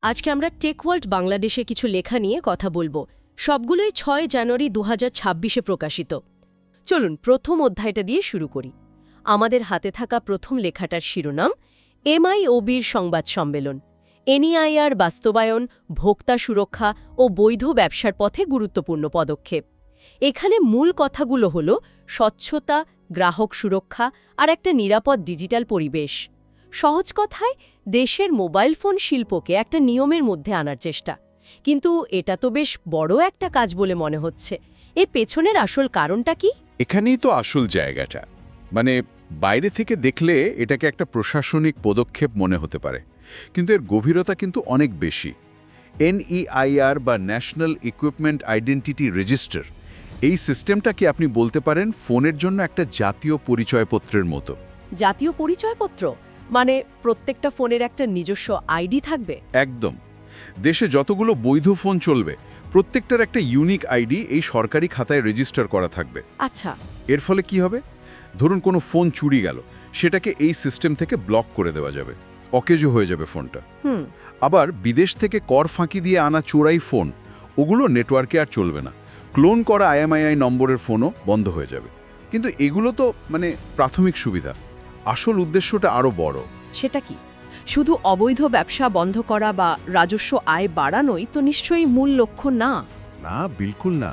আজকে আমরা টেকওয়ার্ল্ড বাংলাদেশে কিছু লেখা নিয়ে কথা বলবো। সবগুলোই ৬ জানুয়ারি ২০২৬-এ প্রকাশিত। চলুন প্রথম অধ্যায়টা দিয়ে শুরু করি। আমাদের হাতে থাকা প্রথম লেখাটার শিরোনাম এমআইওবির সংবাদ সম্মেলন, এনইআইআর বাস্তবায়ন, ভোক্তা সুরক্ষা ও বৈধ ব্যবসার পথে গুরুত্বপূর্ণ পদক্ষেপ। এখানে মূল কথাগুলো হল স্বচ্ছতা, গ্রাহক সুরক্ষা আর একটা নিরাপদ ডিজিটাল পরিবেশ। সহজ কথায় দেশের মোবাইল ফোন শিল্পকে একটা নিয়মের মধ্যে আনার চেষ্টা। কিন্তু এটা তো বেশ বড় একটা কাজ বলে মনে হচ্ছে। এর পেছনের আসল কারণটা কি? এখানেই তো আসল জায়গাটা। মানে বাইরে থেকে দেখলে এটাকে একটা প্রশাসনিক পদক্ষেপ মনে হতে পারে, কিন্তু এর গভীরতা কিন্তু অনেক বেশি। এনইআইআর বা ন্যাশনাল ইকুইপমেন্ট আইডেন্টিটি রেজিস্টার, এই সিস্টেমটা কি আপনি বলতে পারেন ফোনের জন্য একটা জাতীয় পরিচয়পত্রের মতো। জাতীয় পরিচয়পত্র মানে প্রত্যেকটা ফোনের একটা নিজস্ব আইডি থাকবে? একদম। দেশে যতগুলো বৈধ ফোন চলবে প্রত্যেকটার একটা ইউনিক আইডি এই সরকারি খাতায় রেজিস্টার করা থাকবে। আচ্ছা। এর ফলে কি হবে? ধরুন কোনো ফোন চুরি গেল, সেটাকে এই সিস্টেম থেকে ব্লক করে দেওয়া যাবে, অকেজো হয়ে যাবে ফোনটা। আবার বিদেশ থেকে কর ফাঁকি দিয়ে আনা চোরাই ফোন, ওগুলো নেটওয়ার্কে আর চলবে না। ক্লোন করা আইএমআইআই নম্বরের ফোনও বন্ধ হয়ে যাবে। কিন্তু এগুলো তো প্রাথমিক সুবিধা। আসল উদ্দেশ্যটা আরও বড়। সেটা কি? শুধু অবৈধ ব্যবসা বন্ধ করা বা রাজস্ব আয় বাড়ানোই তো নিশ্চয়ই মূল লক্ষ্য না। না, বিলকুল না।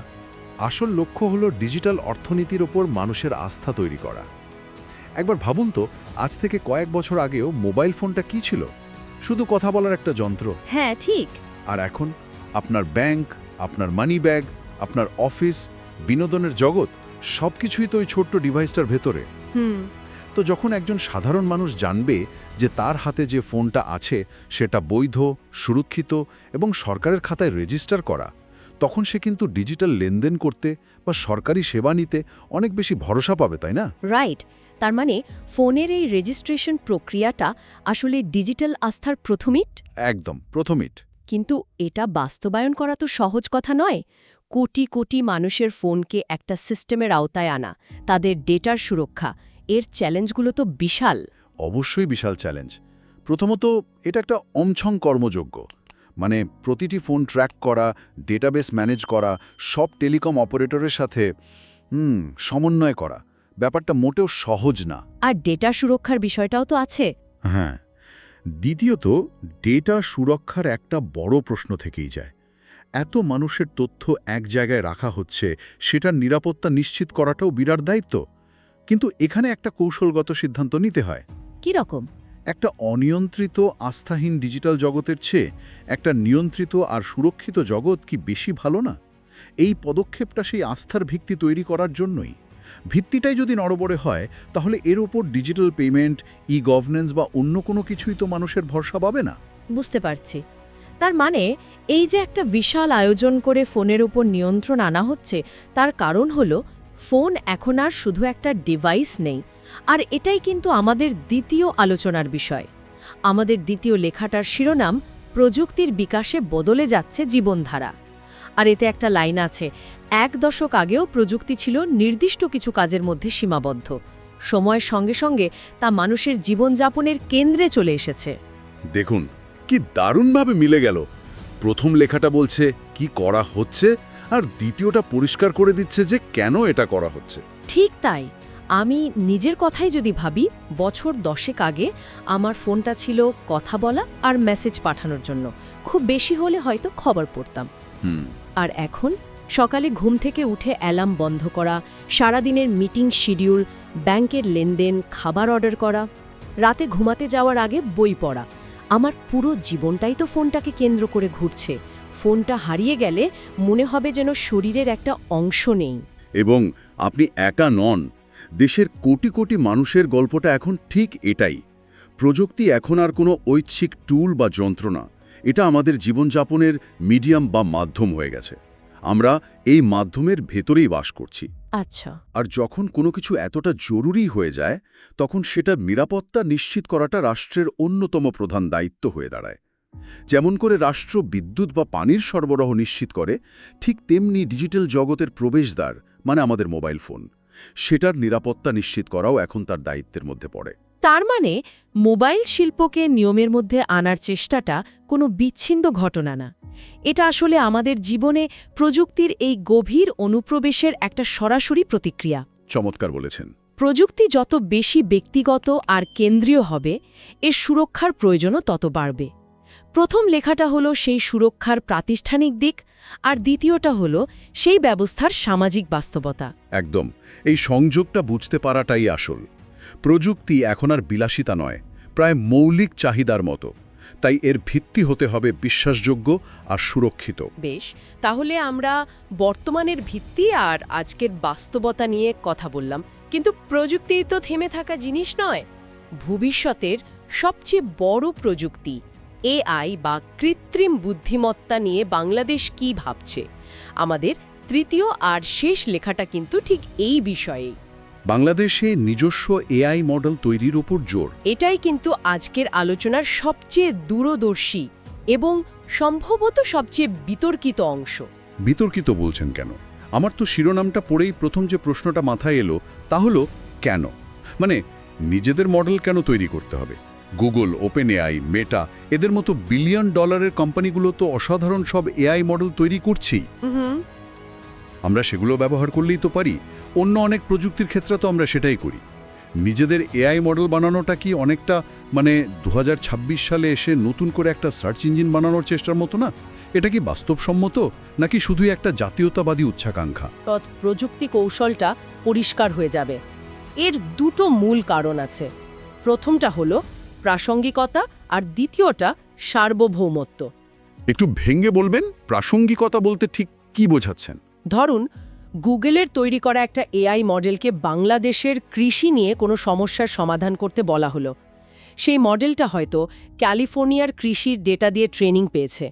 আসল লক্ষ্য হলো ডিজিটাল অর্থনীতির ওপর মানুষের আস্থা তৈরি করা। একবার ভাবুন তো, আজ থেকে কয়েক বছর আগেও মোবাইল ফোনটা কি ছিল? শুধু কথা বলার একটা যন্ত্র। হ্যাঁ, ঠিক। আর এখন আপনার ব্যাংক, আপনার মানি ব্যাগ, আপনার অফিস, বিনোদনের জগৎ সবকিছুই তো ওই ছোট্ট ডিভাইসটার ভেতরে। তো যখন একজন সাধারণ মানুষ জানবে যে তার হাতে যে ফোনটা আছে সেটা বৈধ, সুরক্ষিত এবং সরকারের খাতায় রেজিস্টার করা, তখন সে কিন্তু ডিজিটাল লেনদেন করতে বা সরকারি সেবা নিতে অনেক বেশি ভরসা পাবে, তাই না? রাইট। তার মানে ফোনের এই রেজিস্ট্রেশন প্রক্রিয়াটা আসলে ডিজিটাল আস্থার প্রথম ইট। একদম প্রথম ইট। কিন্তু এটা বাস্তবায়ন করা তো সহজ কথা নয়। কোটি কোটি মানুষের ফোনকে একটা সিস্টেমের আওতায় আনা, তাদের ডেটার সুরক্ষা, এর চ্যালেঞ্জগুলো তো বিশাল। অবশ্যই বিশাল চ্যালেঞ্জ। প্রথমত, এটা একটা অমছং কর্মযোগ্য। মানে প্রতিটি ফোন ট্র্যাক করা, ডেটাবেস ম্যানেজ করা, সব টেলিকম অপারেটরের সাথে সমন্বয় করা, ব্যাপারটা মোটেও সহজ না। আর ডেটা সুরক্ষার বিষয়টাও তো আছে। হ্যাঁ। দ্বিতীয়ত, ডেটা সুরক্ষার একটা বড় প্রশ্ন থেকেই যায়। এত মানুষের তথ্য এক জায়গায় রাখা হচ্ছে, সেটার নিরাপত্তা নিশ্চিত করাটাও বিরাট দায়িত্ব। কিন্তু এখানে একটা কৌশলগত সিদ্ধান্ত নিতে হয়। কি রকম? একটা অনিয়ন্ত্রিত, আস্থাহীন ডিজিটাল জগতের চেয়ে একটা নিয়ন্ত্রিত আর সুরক্ষিত জগৎ কি বেশি ভালো না? এই পদক্ষেপটা সেই আস্থার ভিত্তি তৈরি করার জন্যই। ভিত্তিটাই যদি নড়বড়ে হয়, তাহলে এর ওপর ডিজিটাল পেমেন্ট, গভর্নেন্স বা অন্য কোনো কিছুই তো মানুষের ভরসা পাবে না। বুঝতে পারছি। তার মানে এই যে একটা বিশাল আয়োজন করে ফোনের উপর নিয়ন্ত্রণ আনা হচ্ছে, তার কারণ হলো ফোন এখন আর শুধু একটা ডিভাইস নেই। আর এটাই কিন্তু আমাদের দ্বিতীয় আলোচনার বিষয়। আমাদের দ্বিতীয় লেখাটার শিরোনাম প্রযুক্তির বিকাশে বদলে যাচ্ছে জীবনধারা। আর এতে একটা লাইন আছে, ১ দশক আগেও প্রযুক্তি ছিল নির্দিষ্ট কিছু কাজের মধ্যে সীমাবদ্ধ। সময়ের সঙ্গে সঙ্গে তা মানুষের জীবনযাপনের কেন্দ্রে চলে এসেছে। দেখুন কি দারুণভাবে মিলে গেল। প্রথম লেখাটা বলছে কি করা হচ্ছে, আর দ্বিতীয়টা পরিষ্কার করে দিচ্ছে যে কেন এটা করা হচ্ছে। ঠিক তাই। আমি নিজের কথাই যদি ভাবি, বছর 10 আগে আমার ফোনটা ছিল কথা বলা আর মেসেজ পাঠানোর জন্য, খুব বেশি হলে হয়তো খবর পড়তাম। আর এখন সকালে ঘুম থেকে উঠে অ্যালার্ম বন্ধ করা, সারাদিনের মিটিং শিডিউল, ব্যাংকের লেনদেন, খাবার অর্ডার করা, রাতে ঘুমাতে যাওয়ার আগে বই পড়া, আমার পুরো জীবনটাই তো ফোনটাকে কেন্দ্র করে ঘুরছে। ফোনটা হারিয়ে গেলে মনে হবে যেন শরীরের একটা অংশ নেই। এবং আপনি একা নন, দেশের কোটি কোটি মানুষের গল্পটা এখন ঠিক এটাই। প্রযুক্তি এখন আর কোনো ঐচ্ছিক টুল বা যন্ত্র না, এটা আমাদের জীবনযাপনের মিডিয়াম বা মাধ্যম হয়ে গেছে। আমরা এই মাধ্যমের ভেতরেই বাস করছি। আচ্ছা। আর যখন কোনো কিছু এতটা জরুরি হয়ে যায়, তখন সেটার নিরাপত্তা নিশ্চিত করাটা রাষ্ট্রের অন্যতম প্রধান দায়িত্ব হয়ে দাঁড়ায়। যেমন করে রাষ্ট্র বিদ্যুৎ বা পানির সরবরাহ নিশ্চিত করে, ঠিক তেমনি ডিজিটাল জগতের প্রবেশদ্বার, মানে আমাদের মোবাইল ফোন, সেটার নিরাপত্তা নিশ্চিত করাও এখন তার দায়িত্বের মধ্যে পড়ে। তার মানে মোবাইল শিল্পকে নিয়মের মধ্যে আনার চেষ্টাটা কোনো বিচ্ছিন্ন ঘটনা না। এটা আসলে আমাদের জীবনে প্রযুক্তির এই গভীর অনুপ্রবেশের একটা সরাসরি প্রতিক্রিয়া। চমৎকার বলেছেন। প্রযুক্তি যত বেশি ব্যক্তিগত আর কেন্দ্রীয় হবে, এর সুরক্ষার প্রয়োজনও তত বাড়বে। প্রথম লেখাটা হলো সেই সুরক্ষার প্রাতিষ্ঠানিক দিক, আর দ্বিতীয়টা হলো সেই ব্যবস্থার সামাজিক বাস্তবতা। একদম, এই সংযোগটা বুঝতে পারাটাই আসল। প্রযুক্তি এখন আর বিলাসিতা নয়, প্রায় মৌলিক চাহিদার মতো। তাই এর ভিত্তি হতে হবে বিশ্বাসযোগ্য আর সুরক্ষিত। বেশ, তাহলে আমরা বর্তমানের ভিত্তি আর আজকের বাস্তবতা নিয়ে কথা বললাম, কিন্তু প্রযুক্তি তো থেমে থাকা জিনিস নয়। ভবিষ্যতের সবচেয়ে বড় প্রযুক্তি এআই বা কৃত্রিম বুদ্ধিমত্তা নিয়ে বাংলাদেশ কি ভাবছে? আমাদের তৃতীয় আর শেষ লেখাটা কিন্তু ঠিক এই বিষয়েই। বাংলাদেশে নিজস্ব এআই মডেল তৈরির উপর জোর। এটাই কিন্তু আজকের আলোচনার সবচেয়ে দূরদর্শী এবং সম্ভবত সবচেয়ে বিতর্কিত অংশ। বিতর্কিত বলছেন কেন? আমার তো শিরোনামটা পড়েই প্রথম যে প্রশ্নটা মাথায় এলো তা হলো কেন? মানে নিজেদের মডেল কেন তৈরি করতে হবে? গুগল, ওপেন এআই, মেটা এদের মতো বিলিয়ন ডলারের কোম্পানিগুলো তো অসাধারণ সব এআই মডেল তৈরি করছেই। আমরা সেগুলো ব্যবহার করলেই তো পারি। অন্য অনেক প্রযুক্তির ক্ষেত্রে তো আমরা সেটাই করি। নিজেদের এআই মডেল বানানোটা কি অনেকটা 2026 সালে এসে নতুন করে একটা সার্চ ইঞ্জিন বানানোর চেষ্টার মতো না? এটা কি বাস্তবসম্মত, নাকি শুধুই একটা জাতীয়তাবাদী উচ্চাকাঙ্ক্ষা? প্রযুক্তি কৌশলটা পরিষ্কার হয়ে যাবে। এর দুটো মূল কারণ আছে। প্রথমটা হলো প্রাসঙ্গিকতা, আর দ্বিতীয়টা সার্বভৌমত্ব। একটু ভেঙে বলবেন, প্রাসঙ্গিকতা বলতে ঠিক কি বোঝাচ্ছেন? ধরুন, গুগলের তৈরি করা একটা এআই মডেলকে বাংলাদেশের কৃষি নিয়ে কোনো সমস্যার সমাধান করতে বলা হলো। সেই মডেলটা হয়তো ক্যালিফোর্নিয়ার কৃষির ডেটা দিয়ে ট্রেনিং পেয়েছে।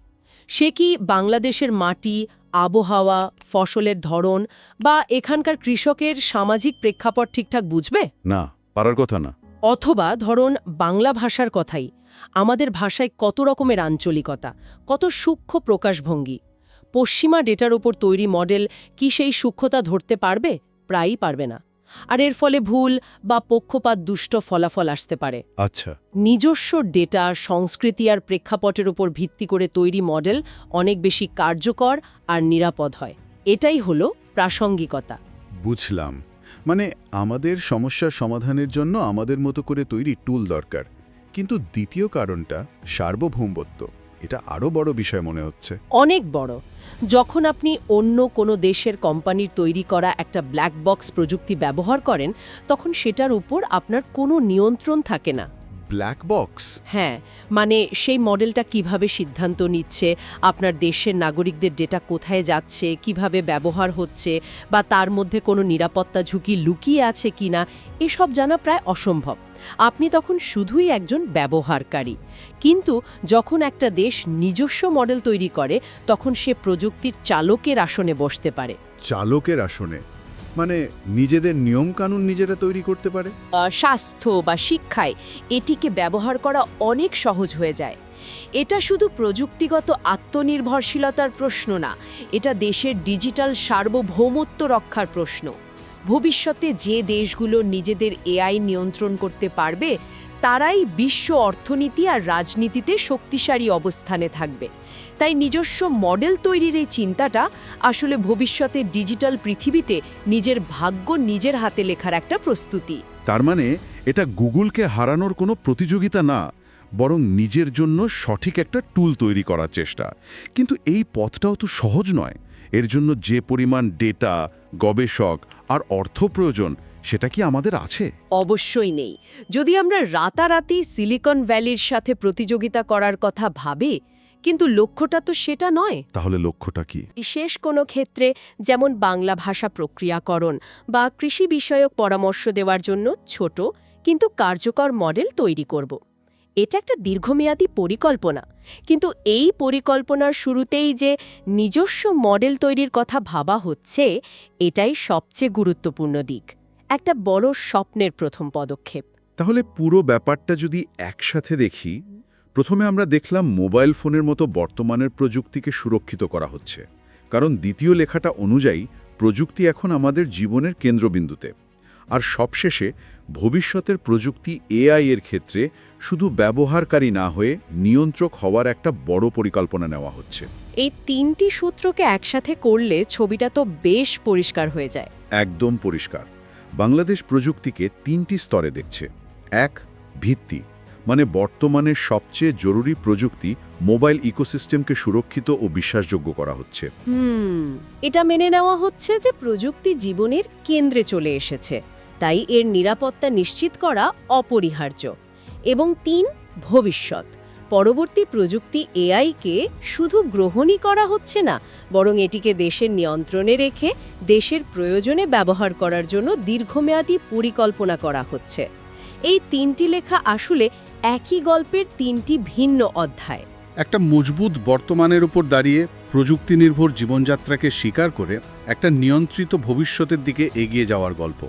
সে কি বাংলাদেশের মাটি, আবহাওয়া, ফসলের ধরন বা এখানকার কৃষকের সামাজিক প্রেক্ষাপট ঠিকঠাক বুঝবে? না, পারার কথা না। অথবা ধরুন বাংলা ভাষার কথাই, আমাদের ভাষায় কত রকমের আঞ্চলিকতা, কত সূক্ষ্ম প্রকাশভঙ্গি। পশ্চিমা ডেটার উপর তৈরি মডেল কি সেই সূক্ষ্মতা ধরতে পারবে? প্রায়ই পারবে না। আর এর ফলে ভুল বা পক্ষপাত দুষ্ট ফলাফল আসতে পারে। আচ্ছা, নিজস্ব ডেটা, সংস্কৃতি আর প্রেক্ষাপটের উপর ভিত্তি করে তৈরি মডেল অনেক বেশি কার্যকর আর নিরাপদ হয়। এটাই হলো প্রাসঙ্গিকতা। বুঝলাম। মানে আমাদের সমস্যার সমাধানের জন্য আমাদের মতো করে তৈরি টুল দরকার। কিন্তু দ্বিতীয় কারণটা সার্বভৌমত্ব, এটা আরও বড় বিষয় মনে হচ্ছে। অনেক বড়। যখন আপনি অন্য কোনো দেশের কোম্পানির তৈরি করা একটা ব্ল্যাক বক্স প্রযুক্তি ব্যবহার করেন, তখন সেটার উপর আপনার কোনো নিয়ন্ত্রণ থাকে না। Black box? হ্যাঁ, মানে সেই মডেলটা কিভাবে সিদ্ধান্ত নিচ্ছে, আপনার দেশের নাগরিকদের ডেটা কোথায় যাচ্ছে, কিভাবে ব্যবহার হচ্ছে, বা তার মধ্যে কোনো নিরাপত্তা ঝুঁকি লুকিয়ে আছে কিনা, এসব জানা প্রায় অসম্ভব। আপনি তখন শুধুই একজন ব্যবহারকারী। কিন্তু যখন একটা দেশ নিজস্ব মডেল তৈরি করে, তখন সে প্রযুক্তির চালকের আসনে বসতে পারে। চালকের আসনে? মানে নিজেদের নিয়মকানুন নিজেরা তৈরি করতে পারে? স্বাস্থ্য বা শিক্ষায় এটিকে ব্যবহার করা অনেক সহজ হয়ে যায়। এটা শুধু প্রযুক্তিগত আত্মনির্ভরশীলতার প্রশ্ন না, এটা দেশের ডিজিটাল সার্বভৌমত্ব রক্ষার প্রশ্ন। ভবিষ্যতে যে দেশগুলো নিজেদের এআই নিয়ন্ত্রণ করতে পারবে, তারাই বিশ্ব অর্থনীতি আর রাজনীতিতে শক্তিশালী অবস্থানে থাকবে। তাই নিজস্ব মডেল তৈরির এই চিন্তাটা আসলে ভবিষ্যতে ডিজিটাল পৃথিবীতে নিজের ভাগ্য নিজের হাতে লেখার একটা প্রস্তুতি। তার মানে এটা গুগলকে হারানোর কোনো প্রতিযোগিতা না, বরং নিজের জন্য সঠিক একটা টুল তৈরি করার চেষ্টা। কিন্তু এই পথটাও তো সহজ নয়। এর জন্য যে পরিমাণ ডেটা, গবেষক আর অর্থ প্রয়োজন, সেটা কি আমাদের আছে? অবশ্যই নেই। যদি আমরা রাতারাতি সিলিকন ভ্যালির সাথে প্রতিযোগিতা করার কথা ভাবি, কিন্তু লক্ষ্যটা তো সেটা নয়। তাহলে লক্ষ্যটা কি? বিশেষ কোনো ক্ষেত্রে, যেমন বাংলা ভাষা প্রক্রিয়াকরণ বা কৃষি বিষয়ক পরামর্শ দেওয়ার জন্য ছোট কিন্তু কার্যকর মডেল তৈরি করব। এটা একটা দীর্ঘমেয়াদী পরিকল্পনা, কিন্তু এই পরিকল্পনার শুরুতেই যে নিজস্ব মডেল তৈরির কথা ভাবা হচ্ছে, এটাই সবচেয়ে গুরুত্বপূর্ণ দিক। একটা বড় স্বপ্নের প্রথম পদক্ষেপ। তাহলে পুরো ব্যাপারটা যদি একসাথে দেখি, প্রথমে আমরা দেখলাম মোবাইল ফোনের মতো বর্তমানের প্রযুক্তিকে সুরক্ষিত করা হচ্ছে, কারণ দ্বিতীয় লেখাটা অনুযায়ী প্রযুক্তি এখন আমাদের জীবনের কেন্দ্রবিন্দুতে। আর সবশেষে ভবিষ্যতের প্রযুক্তি এআই এর ক্ষেত্রে শুধু ব্যবহারকারী না হয়ে নিয়ন্ত্রক হওয়ার একটা বড় পরিকল্পনা নেওয়া হচ্ছে। এই তিনটি সূত্রকে একসাথে করলে ছবিটা তো বেশ পরিষ্কার হয়ে যায়। একদম পরিষ্কার। বাংলাদেশ প্রযুক্তিকে তিনটি স্তরে দেখছে। এক, ভিত্তি, মানে বর্তমানের সবচেয়ে জরুরি প্রযুক্তি মোবাইল ইকোসিস্টেমকে সুরক্ষিত ও বিশ্বাসযোগ্য করা হচ্ছে। এটা মেনে নেওয়া হচ্ছে যে প্রযুক্তি জীবনের কেন্দ্রে চলে এসেছে, তাই এর নিরাপত্তা নিশ্চিত করা অপরিহার্য। এবং ৩, ভবিষ্যৎ। পরবর্তী প্রযুক্তি এআইকে শুধু গ্রহণই করা হচ্ছে না, বরং এটিকে দেশের নিয়ন্ত্রণে রেখে দেশের প্রয়োজনে ব্যবহার করার জন্য দীর্ঘমেয়াদী পরিকল্পনা করা হচ্ছে। এই তিনটি লেখা আসলে একই গল্পের তিনটি ভিন্ন অধ্যায়। একটা মজবুত বর্তমানের উপর দাঁড়িয়ে প্রযুক্তি নির্ভর জীবনযাত্রাকে স্বীকার করে একটা নিয়ন্ত্রিত ভবিষ্যতের দিকে এগিয়ে যাওয়ার গল্প।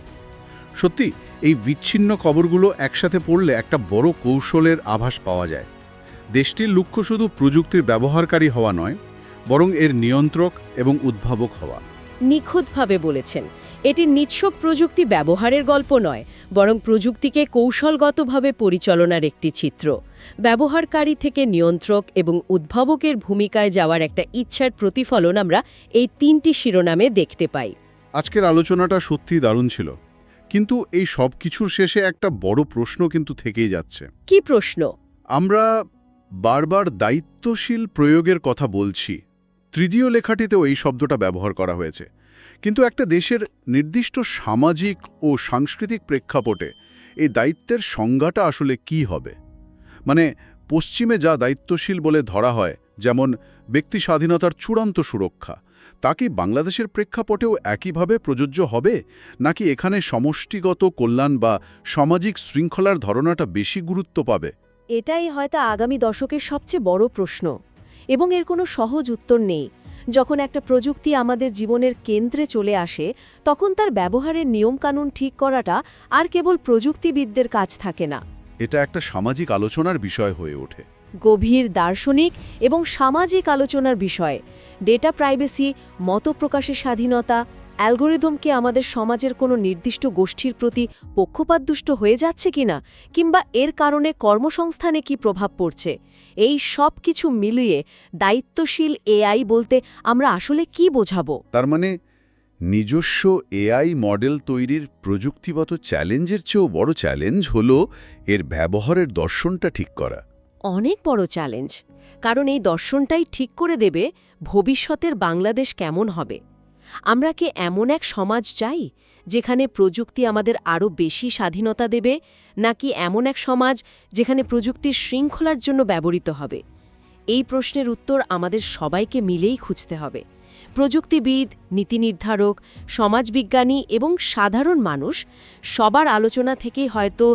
সত্যি এই বিচ্ছিন্ন খবরগুলো একসাথে পড়লে একটা বড় কৌশলের আভাস পাওয়া যায়। দেশটির লক্ষ্য শুধু প্রযুক্তির ব্যবহারকারী হওয়া নয়, বরং এর নিয়ন্ত্রক এবং উদ্ভাবক হওয়া। নিখুঁতভাবে বলেছেন। এটি নিছক প্রযুক্তি ব্যবহারের গল্প নয়, বরং প্রযুক্তিকে কৌশলগতভাবে পরিচালনার একটি চিত্র। ব্যবহারকারী থেকে নিয়ন্ত্রক এবং উদ্ভাবকের ভূমিকায় যাওয়ার একটা ইচ্ছার প্রতিফলন আমরা এই তিনটি শিরোনামে দেখতে পাই। আজকের আলোচনাটা সত্যিই দারুণ ছিল, কিন্তু এই সব কিছুর শেষে একটা বড় প্রশ্ন কিন্তু থেকেই যাচ্ছে। কি প্রশ্ন? আমরা বারবার দায়িত্বশীল প্রয়োগের কথা বলছি। তৃতীয় লেখাটিতেও এই শব্দটা ব্যবহার করা হয়েছে, কিন্তু একটা দেশের নির্দিষ্ট সামাজিক ও সাংস্কৃতিক প্রেক্ষাপটে এই দায়িত্বের সংজ্ঞাটা আসলে কি হবে? মানে পশ্চিমে যা দায়িত্বশীল বলে ধরা হয়, যেমন ব্যক্তি স্বাধীনতার চূড়ান্ত সুরক্ষা, তা কি বাংলাদেশের প্রেক্ষাপটেও একইভাবে প্রযোজ্য হবে, নাকি এখানে সমষ্টিগত কল্যাণ বা সামাজিক শৃঙ্খলার ধারণাটা বেশি গুরুত্ব পাবে? এটাই হয়তো আগামী দশকের সবচেয়ে বড় প্রশ্ন, এবং এর কোনো সহজ উত্তর নেই। যখন একটা প্রযুক্তি আমাদের জীবনের কেন্দ্রে চলে আসে, তখন তার ব্যবহারের নিয়মকানুন ঠিক করাটা আর কেবল প্রযুক্তিবিদদের কাজ থাকে না। এটা একটা সামাজিক আলোচনার বিষয় হয়ে ওঠে। গভীর দার্শনিক এবং সামাজিক আলোচনার বিষয়। ডেটা প্রাইভেসি, মত প্রকাশের স্বাধীনতা, অ্যালগোরিদমকে আমাদের সমাজের কোনো নির্দিষ্ট গোষ্ঠীর প্রতি পক্ষপাতদুষ্ট হয়ে যাচ্ছে কিনা, কিংবা এর কারণে কর্মসংস্থানে কি প্রভাব পড়ছে, এই সব কিছু মিলিয়ে দায়িত্বশীল এআই বলতে আমরা আসলে কি বোঝাবো? তার মানে নিজস্ব এআই মডেল তৈরির প্রযুক্তিগত চ্যালেঞ্জের চেয়েও বড় চ্যালেঞ্জ হলো এর ব্যবহারের দর্শনটা ঠিক করা। অনেক বড় চ্যালেঞ্জ, কারণ এই দর্শনটাই ঠিক করে দেবে ভবিষ্যতের বাংলাদেশ কেমন হবে। আমরা কি এমন এক সমাজ চাই যেখানে প্রযুক্তি আমাদের আরও বেশি স্বাধীনতা দেবে, নাকি এমন এক সমাজ যেখানে প্রযুক্তির শৃঙ্খলার জন্য ব্যবহৃত হবে? এই প্রশ্নের উত্তর আমাদের সবাইকে মিলেই খুঁজতে হবে। প্রযুক্তিবিদ, নীতি নির্ধারক, সমাজবিজ্ঞানী এবং সাধারণ মানুষ সবার আলোচনা থেকেই হয়তো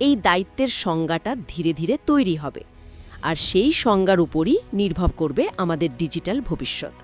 এই দায়িত্বের সংজ্ঞাটা ধীরে ধীরে তৈরি হবে, আর সেই সংজ্ঞার উপরই নির্ভর করবে আমাদের ডিজিটাল ভবিষ্যৎ।